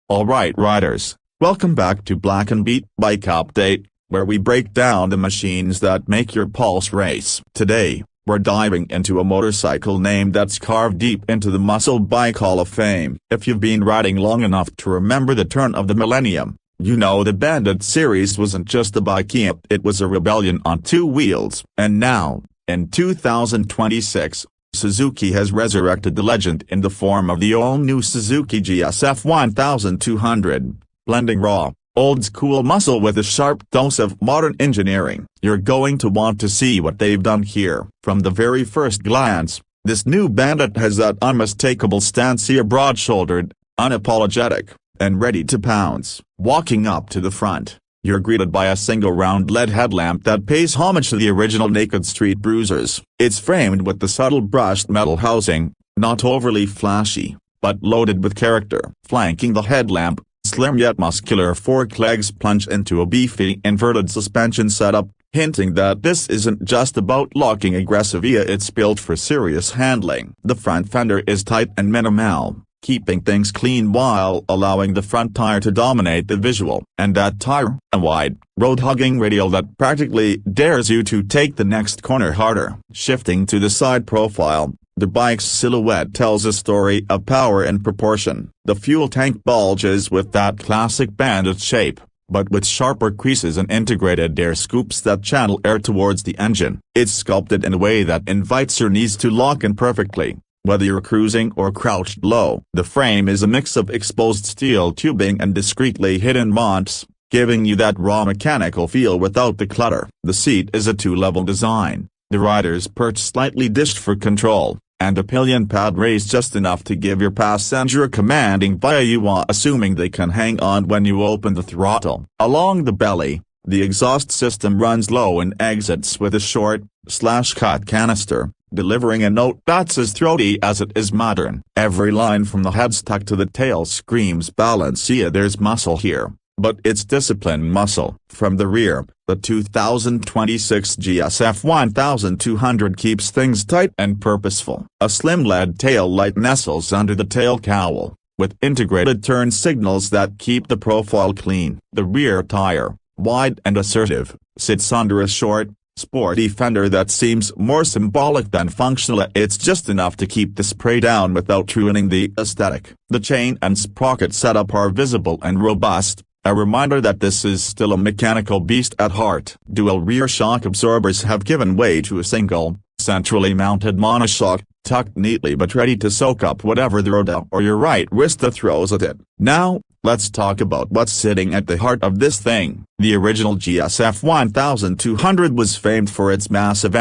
Alright riders, welcome back to Black and Beat Bike Update, where we break down the machines that make your pulse race. Today, we're diving into a motorcycle name that's carved deep into the Muscle Bike Hall of Fame. If you've been riding long enough to remember the turn of the millennium, you know the Bandit series wasn't just a bike, it was a rebellion on two wheels. And now, in 2026, Suzuki has resurrected the legend in the form of the all-new Suzuki GSF 1200, blending raw, old-school muscle with a sharp dose of modern engineering. You're going to want to see what they've done here. From the very first glance, this new Bandit has that unmistakable stance here, broad-shouldered, unapologetic, and ready to pounce. Walking up to the front, you're greeted by a single round LED headlamp that pays homage to the original naked street bruisers. It's framed with the subtle brushed metal housing, not overly flashy, but loaded with character. Flanking the headlamp, slim yet muscular fork legs plunge into a beefy inverted suspension setup, hinting that this isn't just about locking aggressive, it's built for serious handling. The front fender is tight and minimal, keeping things clean while allowing the front tire to dominate the visual. And that tire, a wide, road-hugging radial that practically dares you to take the next corner harder. Shifting to the side profile, the bike's silhouette tells a story of power and proportion. The fuel tank bulges with that classic Bandit shape, but with sharper creases and integrated air scoops that channel air towards the engine. It's sculpted in a way that invites your knees to lock in perfectly, whether you're cruising or crouched low. The frame is a mix of exposed steel tubing and discreetly hidden mounts, giving you that raw mechanical feel without the clutter. The seat is a two-level design, the rider's perch slightly dished for control, and a pillion pad raised just enough to give your passenger a commanding view while assuming they can hang on when you open the throttle. Along the belly, the exhaust system runs low and exits with a short, slash-cut canister, delivering a note that's as throaty as it is modern. Every line from the headstock to the tail screams balance. There's muscle here, but it's disciplined muscle. From the rear, the 2026 GSF 1200 keeps things tight and purposeful. A slim LED tail light nestles under the tail cowl, with integrated turn signals that keep the profile clean. The rear tire, wide and assertive, sits under a short, sporty fender that seems more symbolic than functional. It's just enough to keep the spray down without ruining the aesthetic. The chain and sprocket setup are visible and robust, a reminder that this is still a mechanical beast at heart. Dual rear shock absorbers have given way to a single, centrally mounted monoshock, tucked neatly but ready to soak up whatever the road or your right wrist throws at it. Now, let's talk about what's sitting at the heart of this thing. The original GSF 1200 was famed for its massive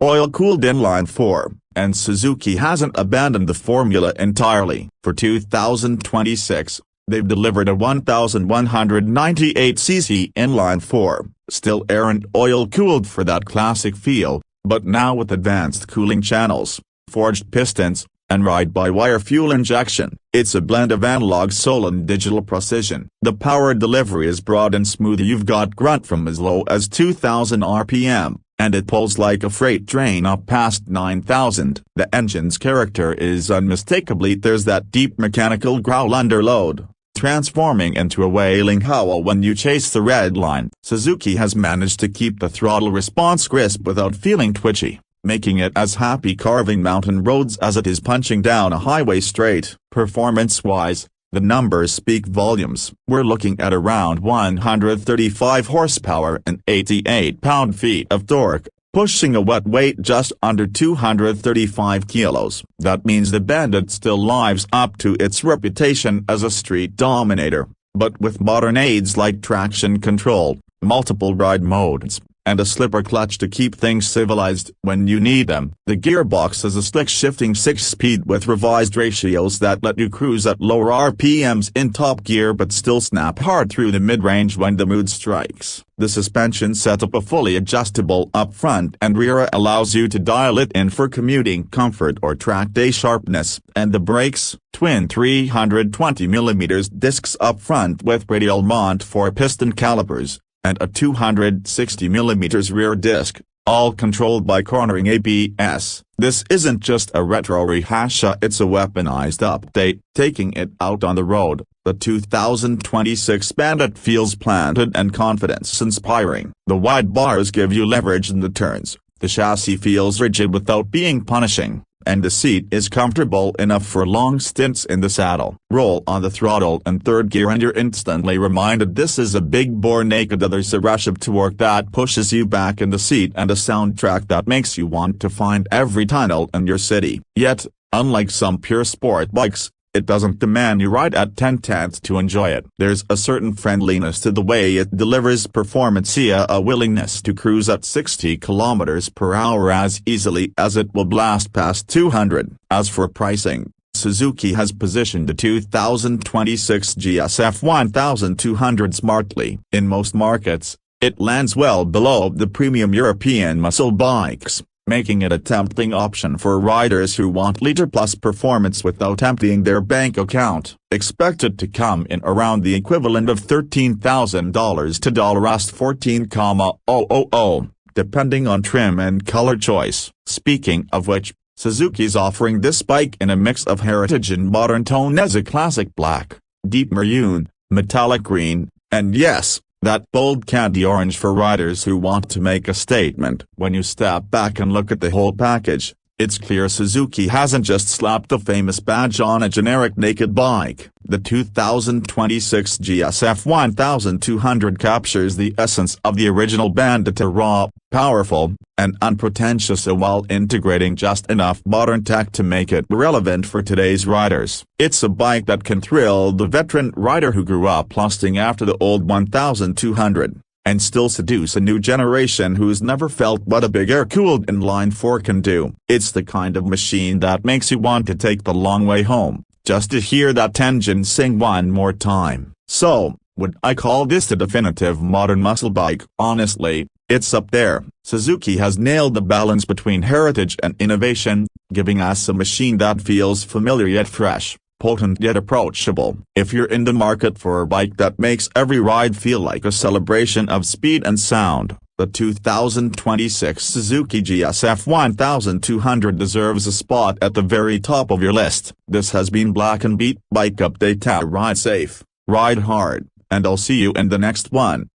oil-cooled inline-four, and Suzuki hasn't abandoned the formula entirely. For 2026, they've delivered a 1198cc inline-four, still air and oil-cooled for that classic feel, but now with advanced cooling channels, forged pistons, and ride-by-wire fuel injection. It's a blend of analog soul and digital precision. The power delivery is broad and smooth. You've got grunt from as low as 2,000 RPM, and it pulls like a freight train up past 9,000. The engine's character is unmistakably there's that deep mechanical growl under load, transforming into a wailing howl when you chase the red line. Suzuki has managed to keep the throttle response crisp without feeling twitchy, making it as happy carving mountain roads as it is punching down a highway straight. Performance-wise, the numbers speak volumes. We're looking at around 135 horsepower and 88 pound-feet of torque, pushing a wet weight just under 235 kilos. That means the Bandit still lives up to its reputation as a street dominator, but with modern aids like traction control, multiple ride modes, and a slipper clutch to keep things civilized when you need them. The gearbox is a slick shifting 6-speed with revised ratios that let you cruise at lower RPMs in top gear but still snap hard through the mid-range when the mood strikes. The suspension setup, a fully adjustable up front and rear, allows you to dial it in for commuting comfort or track day sharpness. And the brakes, twin 320mm discs up front with radial mount for piston calipers, and a 260mm rear disc, all controlled by cornering ABS. This isn't just a retro rehash, it's a weaponized update, taking it out on the road. The 2026 Bandit feels planted and confidence-inspiring. The wide bars give you leverage in the turns, the chassis feels rigid without being punishing, and the seat is comfortable enough for long stints in the saddle. Roll on the throttle and third gear and you're instantly reminded this is a big bore naked. There's a rush of torque that pushes you back in the seat and a soundtrack that makes you want to find every tunnel in your city. Yet, unlike some pure sport bikes, it doesn't demand you ride at 10/10 to enjoy it. There's a certain friendliness to the way it delivers performance, a willingness to cruise at 60 km/h as easily as it will blast past 200. As for pricing, Suzuki has positioned the 2026 GSF 1200 smartly. In most markets, it lands well below the premium European muscle bikes, making it a tempting option for riders who want liter-plus performance without emptying their bank account. Expected to come in around the equivalent of $13,000 to $14,000, depending on trim and color choice. Speaking of which, Suzuki's offering this bike in a mix of heritage and modern tone as a classic black, deep maroon, metallic green, and yes, that bold candy orange for riders who want to make a statement. When you step back and look at the whole package, it's clear Suzuki hasn't just slapped the famous badge on a generic naked bike. The 2026 GSF 1200 captures the essence of the original Bandit, raw, powerful, and unpretentious while integrating just enough modern tech to make it relevant for today's riders. It's a bike that can thrill the veteran rider who grew up lusting after the old 1200. And still seduce a new generation who's never felt what a big air-cooled inline-four can do. It's the kind of machine that makes you want to take the long way home, just to hear that engine sing one more time. So, would I call this the definitive modern muscle bike? Honestly, it's up there. Suzuki has nailed the balance between heritage and innovation, giving us a machine that feels familiar yet fresh, potent yet approachable. If you're in the market for a bike that makes every ride feel like a celebration of speed and sound, the 2026 Suzuki GSF 1200 deserves a spot at the very top of your list. This has been Black and Beat Bike Update. Ride safe, ride hard, and I'll see you in the next one.